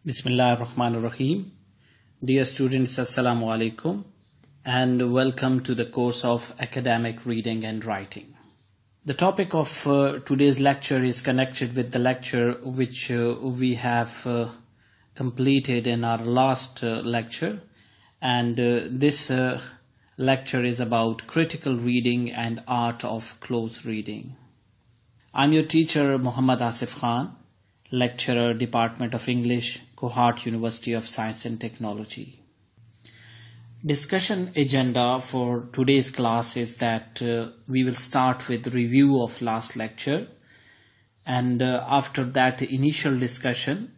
Bismillah ar-Rahman ar-Rahim. Dear students, Assalamu alaikum and welcome to the course of Academic Reading and Writing. The topic of today's lecture is connected with the lecture which we have completed in our last lecture, and this lecture is about critical reading and art of close reading. I'm your teacher Muhammad Asif Khan, lecturer, Department of English, Kohat University of Science and Technology. Discussion agenda for today's class is that we will start with review of last lecture, and after that initial discussion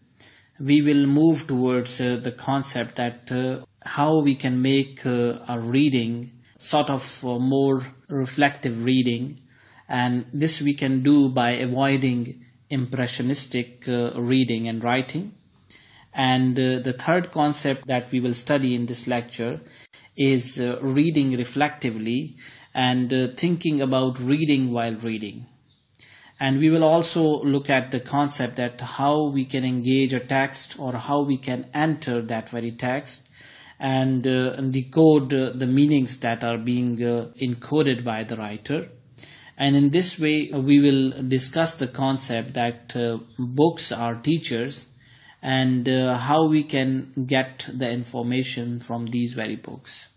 we will move towards the concept that how we can make a reading sort of more reflective reading, and this we can do by avoiding impressionistic reading and writing. And the third concept that we will study in this lecture is reading reflectively and thinking about reading while reading. And we will also look at the concept that how we can engage a text or how we can enter that very text and decode the meanings that are being encoded by the writer. And in this way, we will discuss the concept that books are teachers and how we can get the information from these very books.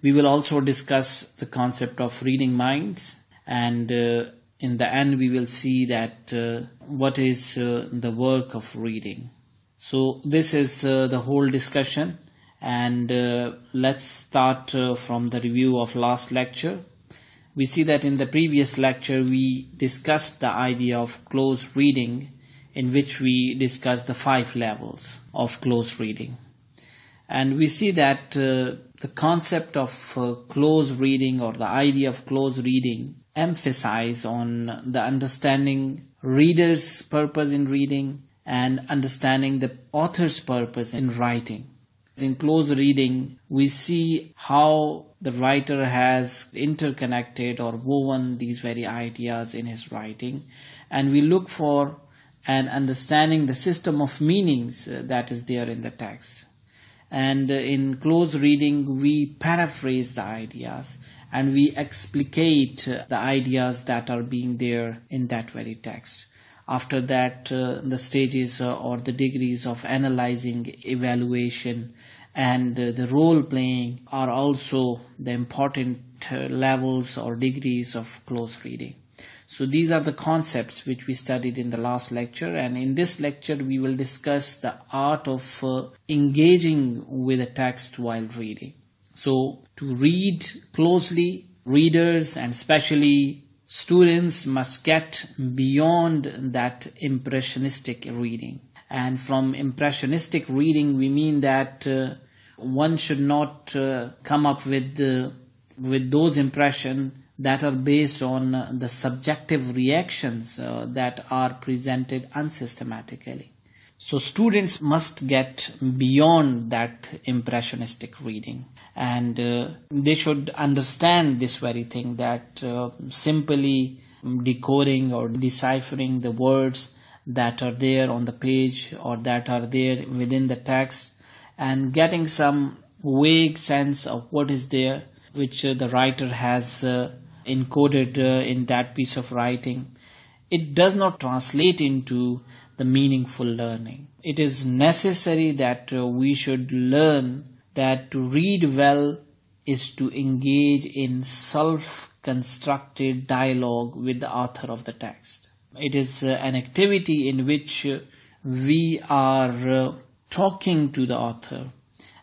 We will also discuss the concept of reading minds, and in the end we will see that what is the work of reading. So this is the whole discussion, and let's start from the review of last lecture. We see that in the previous lecture we discussed the idea of close reading, in which we discussed the 5 levels of close reading. And we see that the concept of close reading or the idea of close reading emphasize on the understanding reader's purpose in reading and understanding the author's purpose in writing. In close reading, we see how the writer has interconnected or woven these very ideas in his writing, and we look for and understanding the system of meanings that is there in the text. And in close reading, we paraphrase the ideas and we explicate the ideas that are being there in that very text. After that, the stages or the degrees of analyzing, evaluation, and the role playing are also the important levels or degrees of close reading. So these are the concepts which we studied in the last lecture, and in this lecture we will discuss the art of engaging with a text while reading. So to read closely, readers and especially students must get beyond that impressionistic reading. And from impressionistic reading we mean that one should not come up with those impressions that are based on the subjective reactions that are presented unsystematically. So students must get beyond that impressionistic reading, and they should understand this very thing, that simply decoding or deciphering the words that are there on the page or that are there within the text and getting some vague sense of what is there which the writer has encoded in that piece of writing, it does not translate into the meaningful learning. It is necessary that we should learn that to read well is to engage in self-constructed dialogue with the author of the text. It is an activity in which we are talking to the author,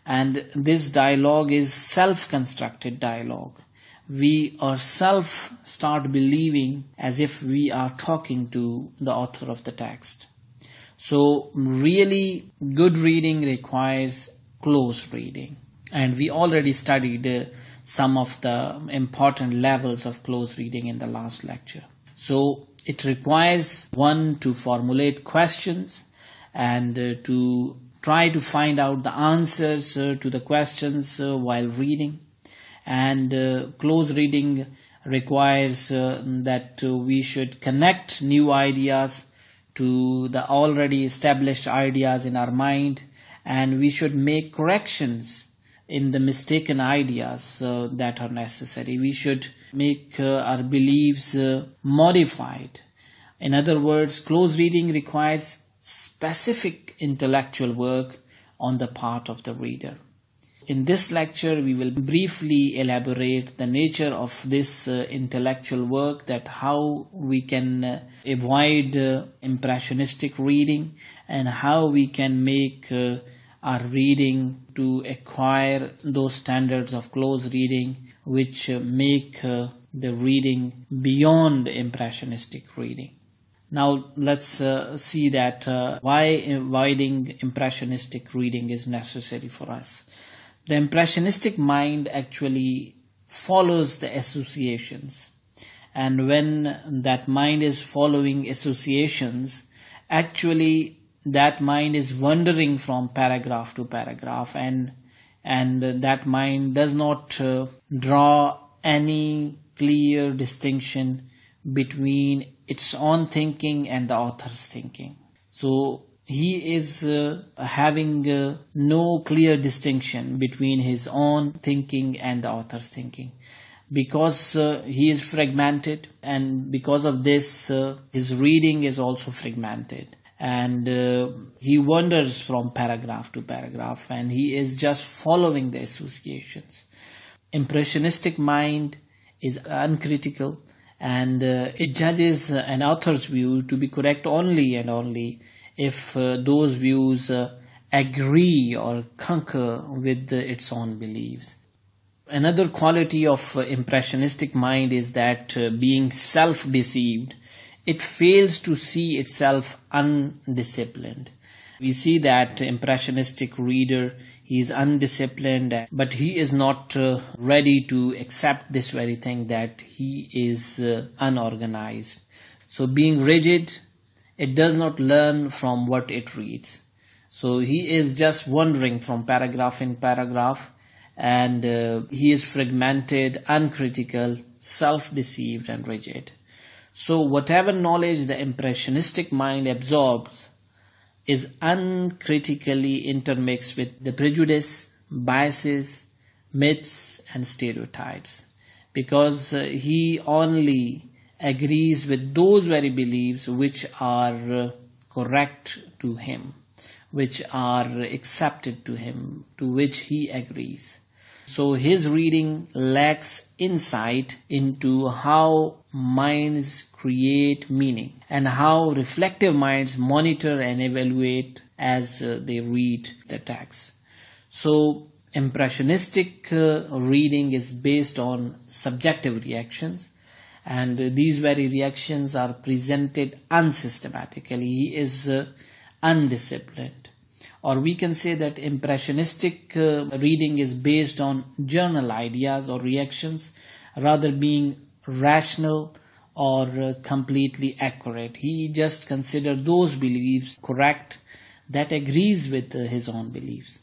and this dialogue is self-constructed dialogue. We ourselves start believing as if we are talking to the author of the text. So really good reading requires close reading, and we already studied some of the important levels of close reading in the last lecture. So it requires one to formulate questions and to try to find out the answers to the questions while reading. And close reading requires that we should connect new ideas to the already established ideas in our mind, and we should make corrections in the mistaken ideas that are necessary. We should make our beliefs modified. In other words, close reading requires specific intellectual work on the part of the reader. In this lecture, we will briefly elaborate the nature of this intellectual work, that how we can avoid impressionistic reading, and how we can make our reading to acquire those standards of close reading which make the reading beyond impressionistic reading. Now let's see that why avoiding impressionistic reading is necessary for us. The impressionistic mind actually follows the associations, and when that mind is following associations, actually that mind is wandering from paragraph to paragraph, and that mind does not draw any clear distinction between its own thinking and the author's thinking. So he is having no clear distinction between his own thinking and the author's thinking, because he is fragmented, and because of this his reading is also fragmented, and he wanders from paragraph to paragraph, and he is just following the associations. Impressionistic mind is uncritical, and it judges an author's view to be correct only and only if those views agree or concur with its own beliefs. Another quality of impressionistic mind is that being self-deceived, it fails to see itself undisciplined. We see that impressionistic reader, he is undisciplined, but he is not ready to accept this very thing, that he is unorganized. So being rigid, it does not learn from what it reads. So he is just wandering from paragraph in paragraph, and he is fragmented, uncritical, self-deceived and rigid. So whatever knowledge the impressionistic mind absorbs is uncritically intermixed with the prejudice, biases, myths and stereotypes, because he only agrees with those very beliefs which are correct to him, which are accepted to him, to which he agrees. So his reading lacks insight into how minds create meaning, and how reflective minds monitor and evaluate as they read the text. So impressionistic reading is based on subjective reactions, and these very reactions are presented unsystematically. He is undisciplined. Or we can say that impressionistic reading is based on general ideas or reactions, rather being rational or completely accurate. He just considers those beliefs correct that agrees with his own beliefs.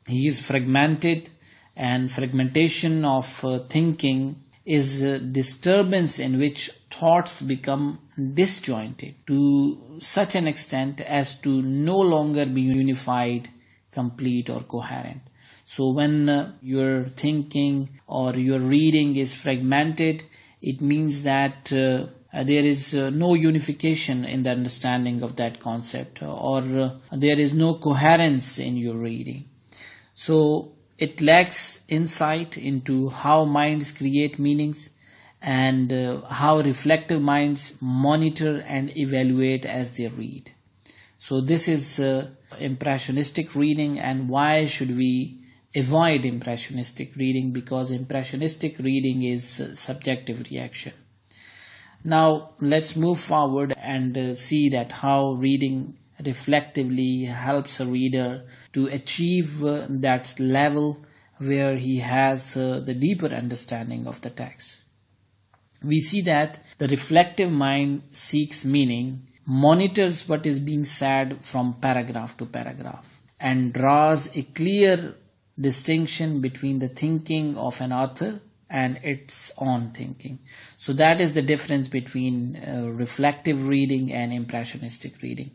He is fragmented, and fragmentation of thinking is a disturbance in which thoughts become disjointed to such an extent as to no longer be unified, complete or coherent. So when your thinking or your reading is fragmented, it means that there is no unification in the understanding of that concept, or there is no coherence in your reading. So it lacks insight into how minds create meanings, and how reflective minds monitor and evaluate as they read. So this is impressionistic reading. And why should we avoid impressionistic reading? Because impressionistic reading is subjective reaction. Now let's move forward and see that how reading reflectively helps a reader to achieve that level where he has the deeper understanding of the text. We see that the reflective mind seeks meaning, monitors what is being said from paragraph to paragraph, and draws a clear distinction between the thinking of an author and its own thinking. So that is the difference between reflective reading and impressionistic reading.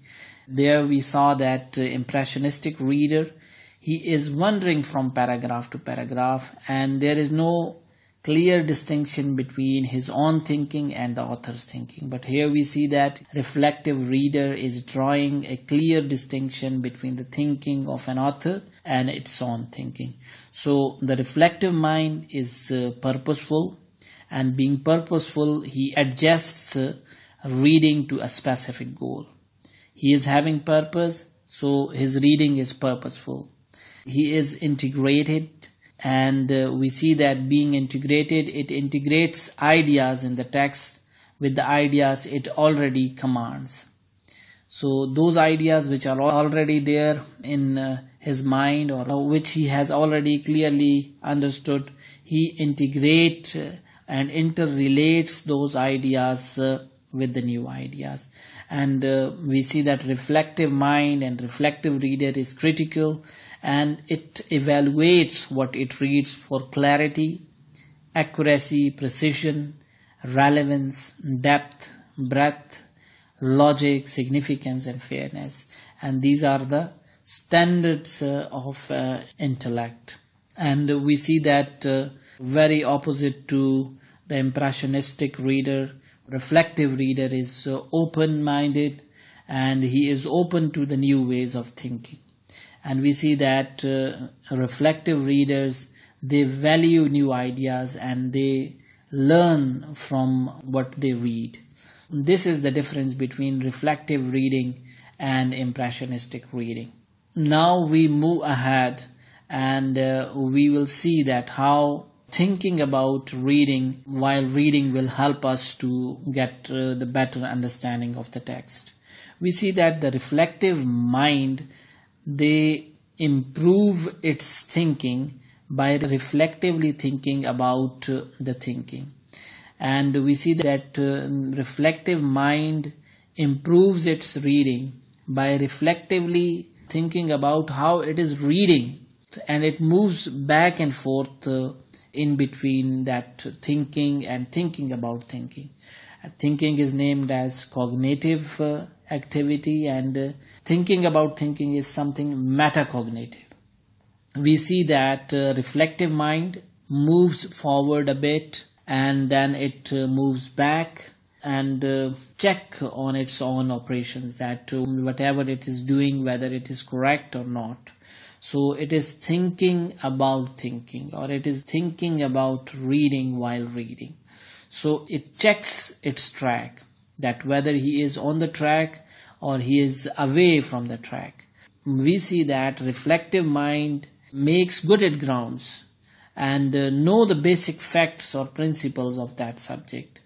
There we saw that impressionistic reader, he is wandering from paragraph to paragraph, and there is no clear distinction between his own thinking and the author's thinking. But here we see that reflective reader is drawing a clear distinction between the thinking of an author and its own thinking. So the reflective mind is purposeful, and being purposeful, he adjusts reading to a specific goal. He is having purpose, so his reading is purposeful. He is integrated, and we see that being integrated, it integrates ideas in the text with the ideas it already commands. So those ideas which are already there in his mind, or which he has already clearly understood, he integrates and interrelates those ideas with the new ideas. And we see that reflective mind and reflective reader is critical, and it evaluates what it reads for clarity, accuracy, precision, relevance, depth, breadth, logic, significance, and fairness. And these are the standards of intellect. And we see that very opposite to the impressionistic reader, reflective reader is open-minded, and he is open to the new ways of thinking. And we see that reflective readers, they value new ideas and they learn from what they read. This is the difference between reflective reading and impressionistic reading. Now we move ahead, and we will see that how thinking about reading while reading will help us to get the better understanding of the text. We see that the reflective mind, they improve its thinking by reflectively thinking about the thinking. And we see that reflective mind improves its reading by reflectively thinking about how it is reading, and it moves back and forth in between that thinking and thinking about thinking. Thinking is named as cognitive activity, and thinking about thinking is something metacognitive. We see that reflective mind moves forward a bit, and then it moves back and check on its own operations, that whatever it is doing, whether it is correct or not. So it is thinking about thinking, or it is thinking about reading while reading. So it checks its track, that whether he is on the track or he is away from the track. We see that reflective mind makes good at grounds and know the basic facts or principles of that subject.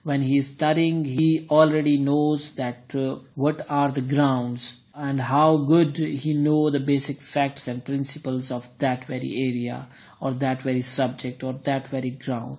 When he is studying, he already knows that what are the grounds and how good he know the basic facts and principles of that very area or that very subject or that very ground.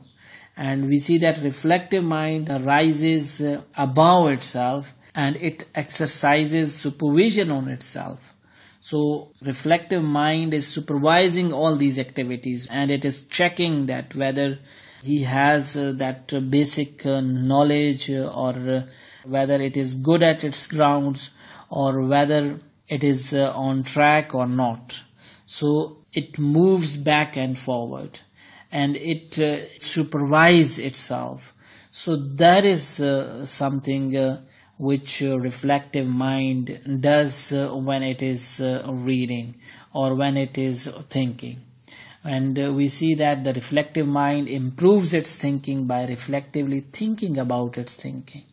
And we see that reflective mind rises above itself, and it exercises supervision on itself. So reflective mind is supervising all these activities, and it is checking that whether he has that basic knowledge, or whether it is good at its grounds, or whether it is on track or not. So it moves back and forward, and it supervises itself. So that is something which reflective mind does when it is reading or when it is thinking. And we see that the reflective mind improves its thinking by reflectively thinking about its thinking.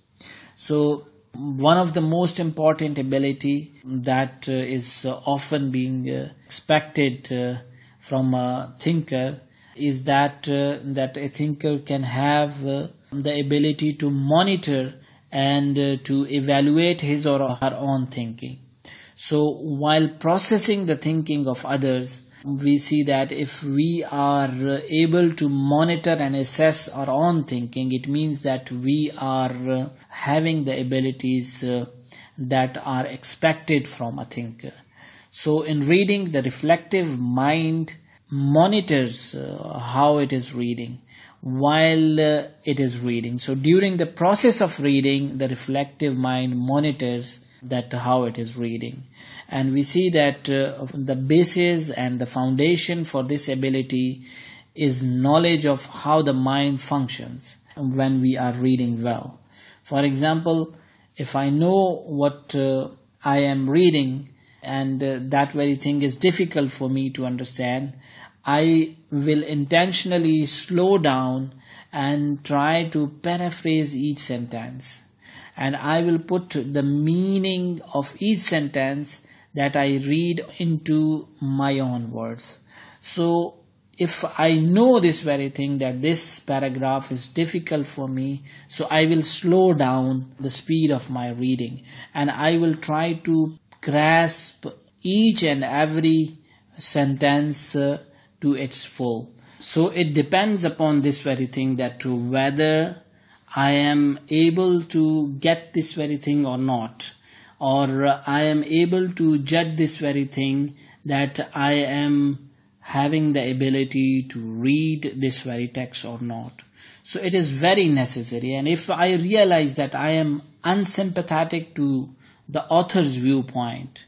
So one of the most important ability that is often being expected from a thinker is that a thinker can have the ability to monitor and to evaluate his or her own thinking. So while processing the thinking of others, we see that if we are able to monitor and assess our own thinking, it means that we are having the abilities that are expected from a thinker. So in reading, the reflective mind monitors how it is reading while it is reading. So during the process of reading, the reflective mind monitors that how it is reading. And we see that the basis and the foundation for this ability is knowledge of how the mind functions when we are reading well. For example, if I know what I am reading and that very thing is difficult for me to understand, I will intentionally slow down and try to paraphrase each sentence. And I will put the meaning of each sentence that I read into my own words. So if I know this very thing, that this paragraph is difficult for me, so I will slow down the speed of my reading and I will try to grasp each and every sentence to its full. So it depends upon this very thing, that whether I am able to get this very thing or not, or I am able to judge this very thing, that I am having the ability to read this very text or not. So it is very necessary. And if I realize that I am unsympathetic to the author's viewpoint,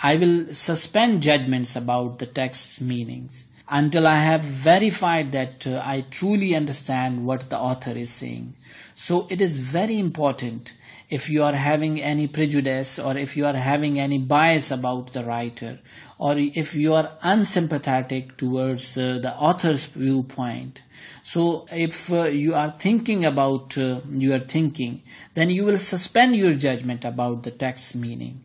I will suspend judgments about the text's meanings until I have verified that I truly understand what the author is saying. So it is very important, if you are having any prejudice or if you are having any bias about the writer, or if you are unsympathetic towards the author's viewpoint. So if you are thinking about your thinking, then you will suspend your judgment about the text's meaning.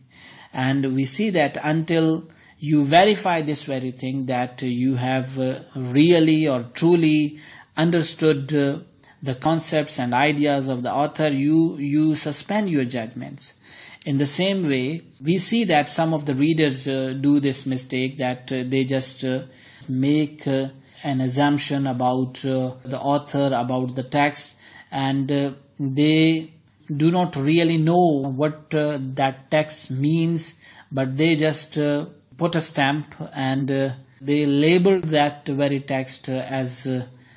And we see that until you verify this very thing, that you have really or truly understood the concepts and ideas of the author, you suspend your judgments. In the same way, we see that some of the readers do this mistake, that they just make an assumption about the author, about the text, and they do not really know what that text means, but they just put a stamp and they label that very text as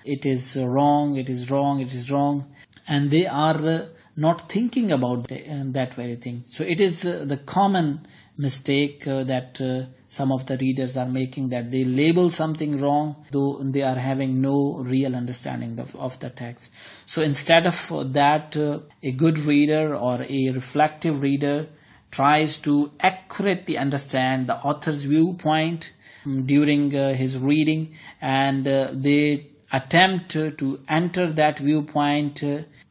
it is wrong, it is wrong, it is wrong, and they are not thinking about that very thing. So it is the common mistake that some of the readers are making, that they label something wrong though they are having no real understanding of the text. So instead of that, a good reader or a reflective reader tries to accurately understand the author's viewpoint during his reading, and they attempt to enter that viewpoint,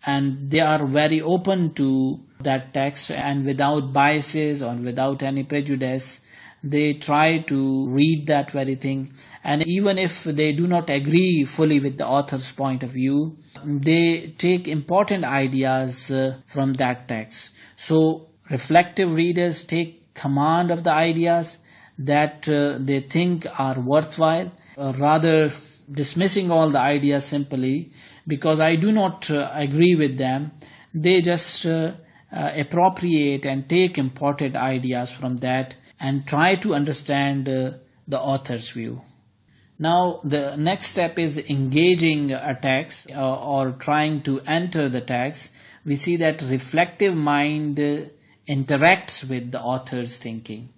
and they are very open to that text, and without biases or without any prejudice, they try to read that very thing. And even if they do not agree fully with the author's point of view, they take important ideas from that text. So reflective readers take command of the ideas that they think are worthwhile, rather dismissing all the ideas simply because I do not agree with them. They just appropriate and take important ideas from that and try to understand the author's view. Now the next step is engaging a text or trying to enter the text. We see that reflective mind interacts with the author's thinking.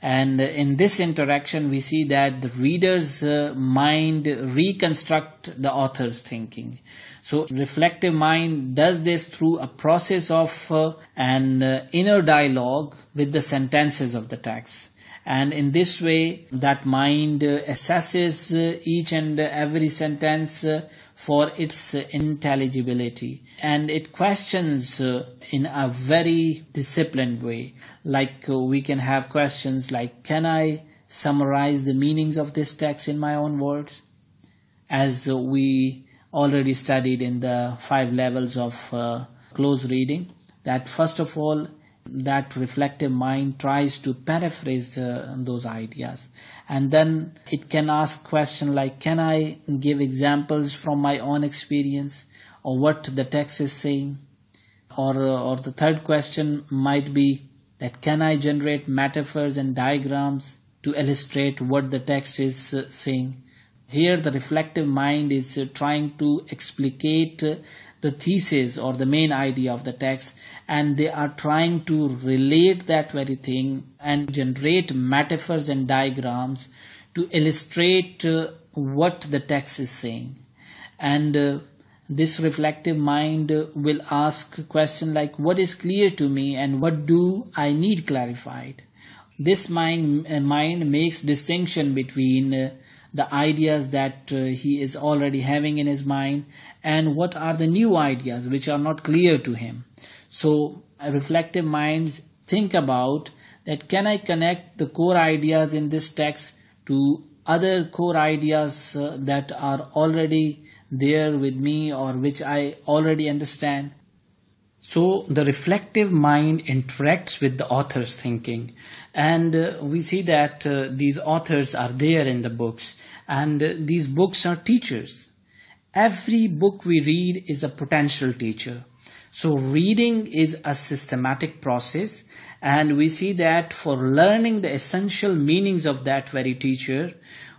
And in this interaction, we see that the reader's mind reconstruct the author's thinking. So reflective mind does this through a process of an inner dialogue with the sentences of the text. And in this way, that mind assesses each and every sentence for its intelligibility, and it questions in a very disciplined way. Like we can have questions like, can I summarize the meanings of this text in my own words? As we already studied in the 5 levels of close reading, that first of all, that reflective mind tries to paraphrase those ideas, and then it can ask questions like, can I give examples from my own experience or what the text is saying? Or the third question might be that, can I generate metaphors and diagrams to illustrate what the text is saying? Here the reflective mind is trying to explicate the thesis or the main idea of the text, and they are trying to relate that very thing and generate metaphors and diagrams to illustrate what the text is saying. And this reflective mind will ask a question like, what is clear to me and what do I need clarified? This mind makes distinction between the ideas that he is already having in his mind and what are the new ideas which are not clear to him. So reflective minds think about that, can I connect the core ideas in this text to other core ideas that are already there with me or which I already understand? So the reflective mind interacts with the author's thinking, and we see that these authors are there in the books, and these books are teachers. Every book we read is a potential teacher. So reading is a systematic process, and we see that for learning the essential meanings of that very teacher,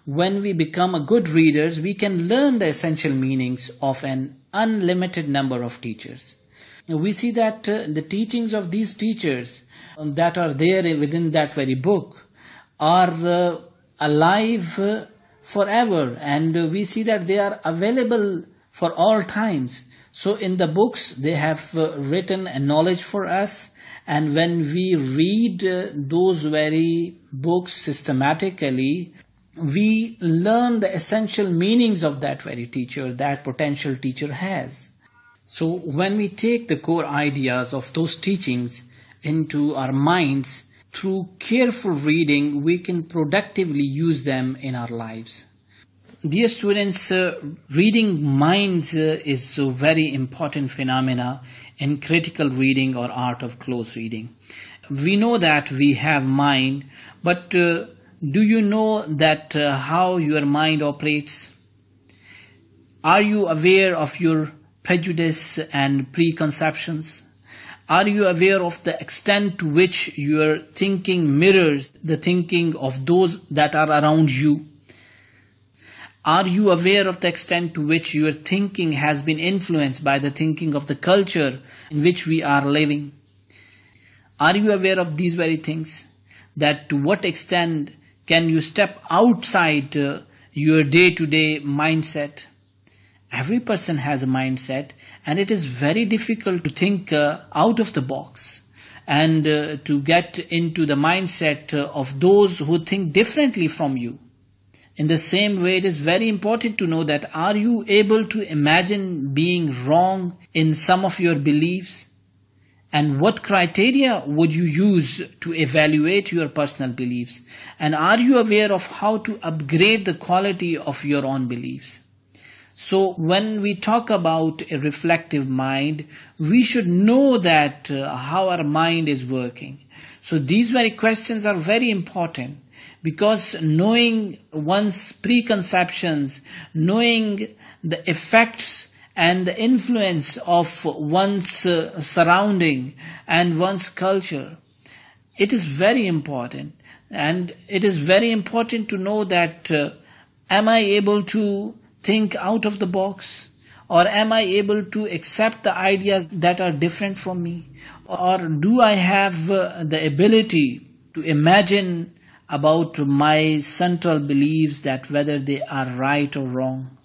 when we become a good readers, we can learn the essential meanings of an unlimited number of teachers. We see that the teachings of these teachers that are there within that very book are alive forever, and we see that they are available for all times. So in the books they have written a knowledge for us, and when we read those very books systematically, we learn the essential meanings of that very teacher, that potential teacher has. So when we take the core ideas of those teachings into our minds, through careful reading, we can productively use them in our lives. Dear students, reading minds is a very important phenomena in critical reading or art of close reading. We know that we have mind, but do you know that how your mind operates? Are you aware of your prejudice and preconceptions? Are you aware of the extent to which your thinking mirrors the thinking of those that are around you? Are you aware of the extent to which your thinking has been influenced by the thinking of the culture in which we are living? Are you aware of these very things? That to what extent can you step outside your day-to-day mindset? Every person has a mindset, and it is very difficult to think out of the box and to get into the mindset of those who think differently from you. In the same way, it is very important to know that, are you able to imagine being wrong in some of your beliefs? And what criteria would you use to evaluate your personal beliefs? And are you aware of how to upgrade the quality of your own beliefs? So when we talk about a reflective mind, we should know that how our mind is working. So these very questions are very important, because knowing one's preconceptions, knowing the effects and the influence of one's surrounding and one's culture, it is very important. And it is very important to know that am I able to think out of the box, or am I able to accept the ideas that are different from me, or do I have the ability to imagine about my central beliefs, that whether they are right or wrong?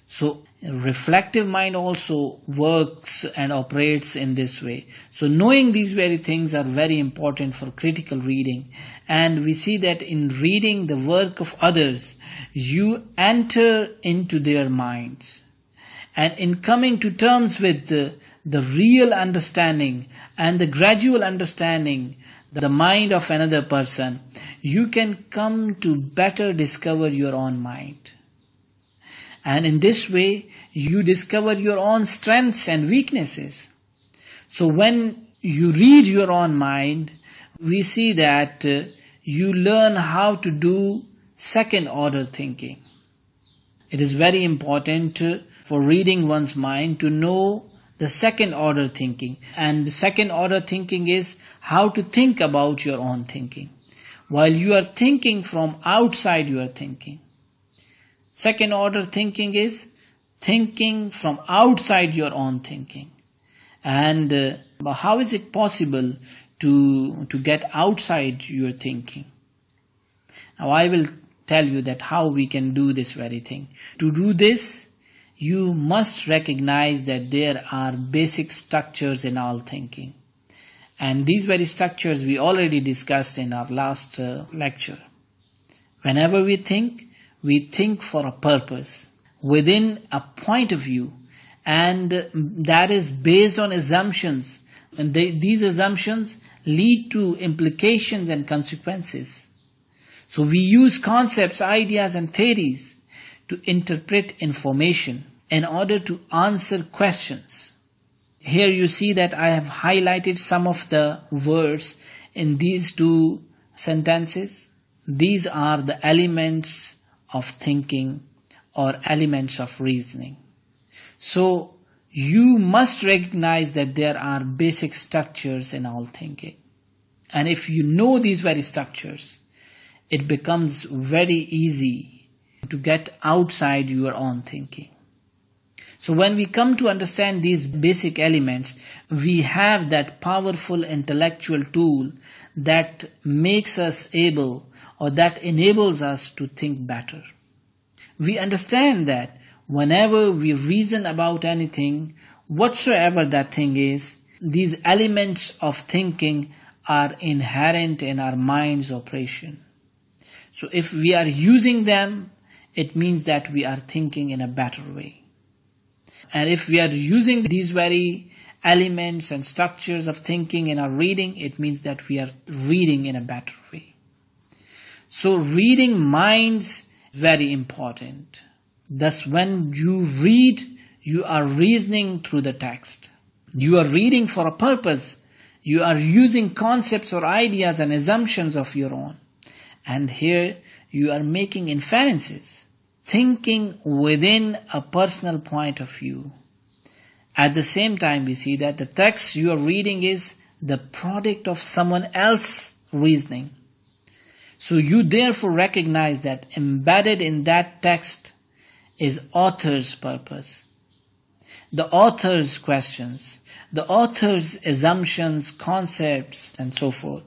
So reflective mind also works and operates in this way. So knowing these very things are very important for critical reading. And we see that in reading the work of others, you enter into their minds. And in coming to terms with the real understanding and the gradual understanding the mind of another person, you can come to better discover your own mind. And in this way, you discover your own strengths and weaknesses. So when you read your own mind, we see that you learn how to do second order thinking. It is very important for reading one's mind to know the second order thinking. And the second order thinking is how to think about your own thinking, while you are thinking from outside your thinking. Second order thinking is thinking from outside your own thinking. And how is it possible to get outside your thinking? Now I will tell you that how we can do this very thing. To do this, you must recognize that there are basic structures in all thinking. And these very structures we already discussed in our last lecture. Whenever we think for a purpose, within a point of view, and that is based on assumptions. And these assumptions lead to implications and consequences. So we use concepts, ideas and theories to interpret information in order to answer questions. Here you see that I have highlighted some of the words in these two sentences. These are the elements of thinking or elements of reasoning. So you must recognize that there are basic structures in all thinking. And if you know these very structures, it becomes very easy to get outside your own thinking. So when we come to understand these basic elements, we have that powerful intellectual tool that makes us able, or that enables us to think better. We understand that whenever we reason about anything, whatsoever that thing is, these elements of thinking are inherent in our mind's operation. So if we are using them, it means that we are thinking in a better way. And if we are using these very elements and structures of thinking in our reading, it means that we are reading in a better way. So reading minds very important. Thus when you read, you are reasoning through the text. You are reading for a purpose. You are using concepts or ideas and assumptions of your own. And here you are making inferences, thinking within a personal point of view. At the same time, we see that the text you are reading is the product of someone else's reasoning. So you therefore recognize that embedded in that text is author's purpose, the author's questions, the author's assumptions, concepts, and so forth.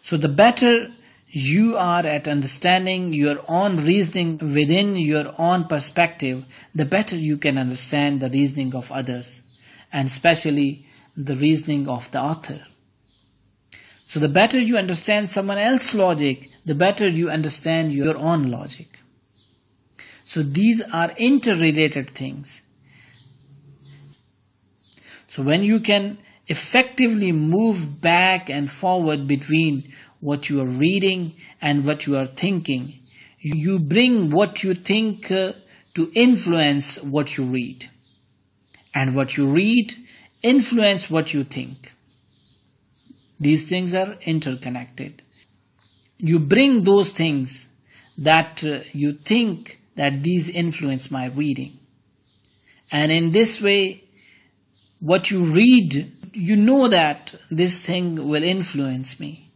So the better you are at understanding your own reasoning within your own perspective, the better you can understand the reasoning of others, and especially the reasoning of the author. So the better you understand someone else's logic, the better you understand your own logic. So these are interrelated things. So when you can effectively move back and forward between what you are reading and what you are thinking, you bring what you think to influence what you read. And what you read influence what you think. These things are interconnected. You bring those things that you think that these influence my reading. And in this way, what you read, you know that this thing will influence me.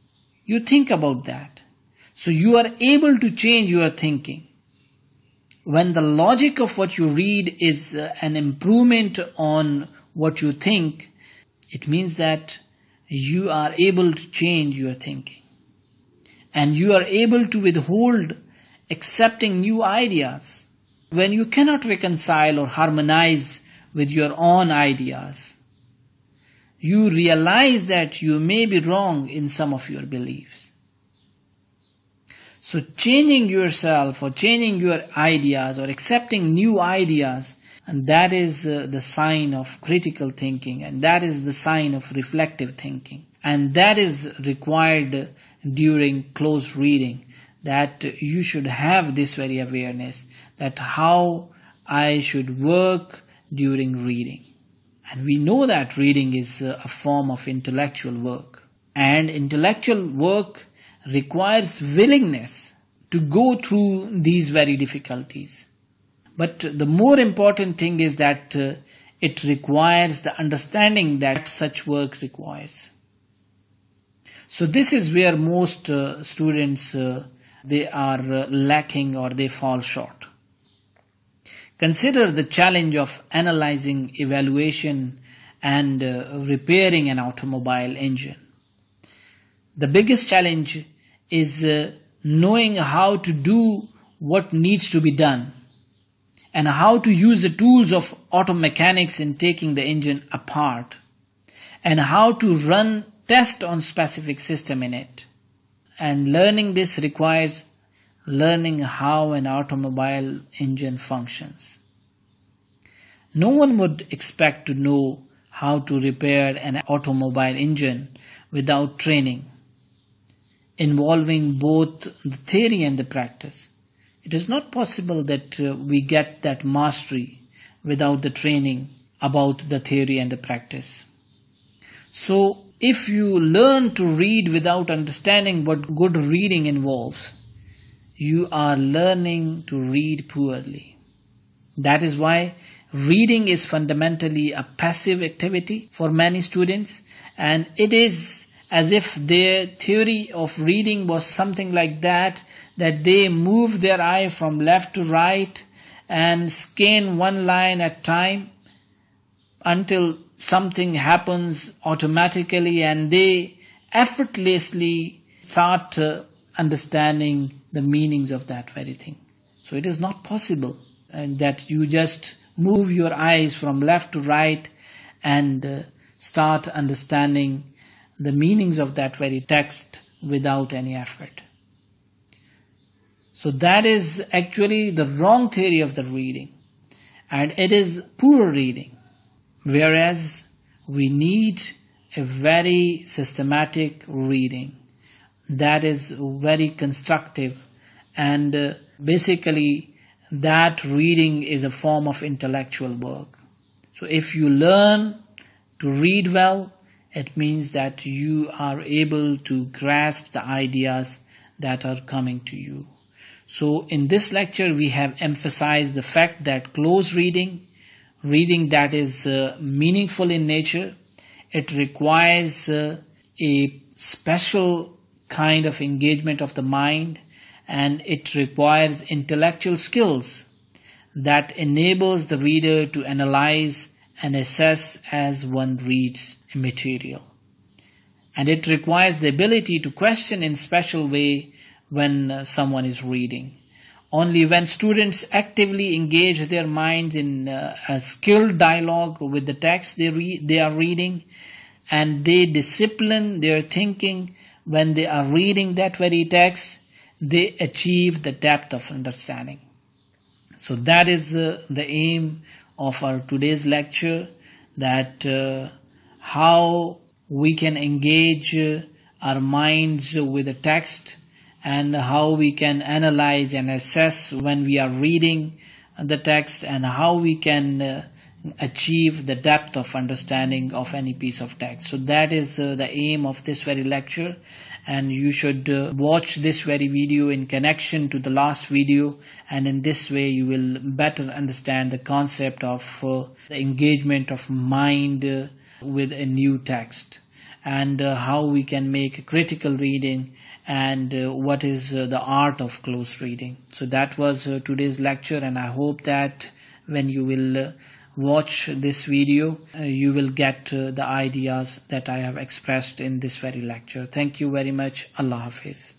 You think about that. So you are able to change your thinking. When the logic of what you read is an improvement on what you think, it means that you are able to change your thinking. And you are able to withhold accepting new ideas. When you cannot reconcile or harmonize with your own ideas, you realize that you may be wrong in some of your beliefs. So changing yourself or changing your ideas or accepting new ideas, and that is the sign of critical thinking, and that is the sign of reflective thinking. And that is required during close reading, that you should have this very awareness, that how I should work during reading. And we know that reading is a form of intellectual work. And intellectual work requires willingness to go through these very difficulties. But the more important thing is that it requires the understanding that such work requires. So this is where most students, they are lacking or they fall short. consider the challenge of analyzing, evaluation, and repairing an automobile engine. The biggest challenge is knowing how to do what needs to be done and how to use the tools of auto mechanics in taking the engine apart and how to run tests on specific system in it. And learning this requires learning how an automobile engine functions. No one would expect to know how to repair an automobile engine without training, involving both the theory and the practice. It is not possible that we get that mastery without the training about the theory and the practice. So, if you learn to read without understanding what good reading involves, you are learning to read poorly. That is why reading is fundamentally a passive activity for many students, and it is as if their theory of reading was something like that they move their eye from left to right and scan one line at a time until something happens automatically and they effortlessly start understanding the meanings of that very thing. So it is not possible that you just move your eyes from left to right and start understanding the meanings of that very text without any effort. So that is actually the wrong theory of the reading, and it is poor reading. Whereas we need a very systematic reading that is very constructive, and basically that reading is a form of intellectual work. So if you learn to read well, it means that you are able to grasp the ideas that are coming to you. So in this lecture we have emphasized the fact that close reading that is meaningful in nature, it requires a special kind of engagement of the mind, and it requires intellectual skills that enables the reader to analyze and assess as one reads a material. And it requires the ability to question in special way when someone is reading. Only when students actively engage their minds in a skilled dialogue with the text they are reading, and they discipline their thinking when they are reading that very text, they achieve the depth of understanding. So that is the aim of our today's lecture, that how we can engage our minds with the text, and how we can analyze and assess when we are reading the text, and how we can achieve the depth of understanding of any piece of text. So that is the aim of this very lecture, and you should watch this very video in connection to the last video, and in this way you will better understand the concept of the engagement of mind with a new text, and how we can make critical reading, and what is the art of close reading. So that was today's lecture, and I hope that when you will watch this video, you will get the ideas that I have expressed in this very lecture. Thank you very much. Allah Hafiz.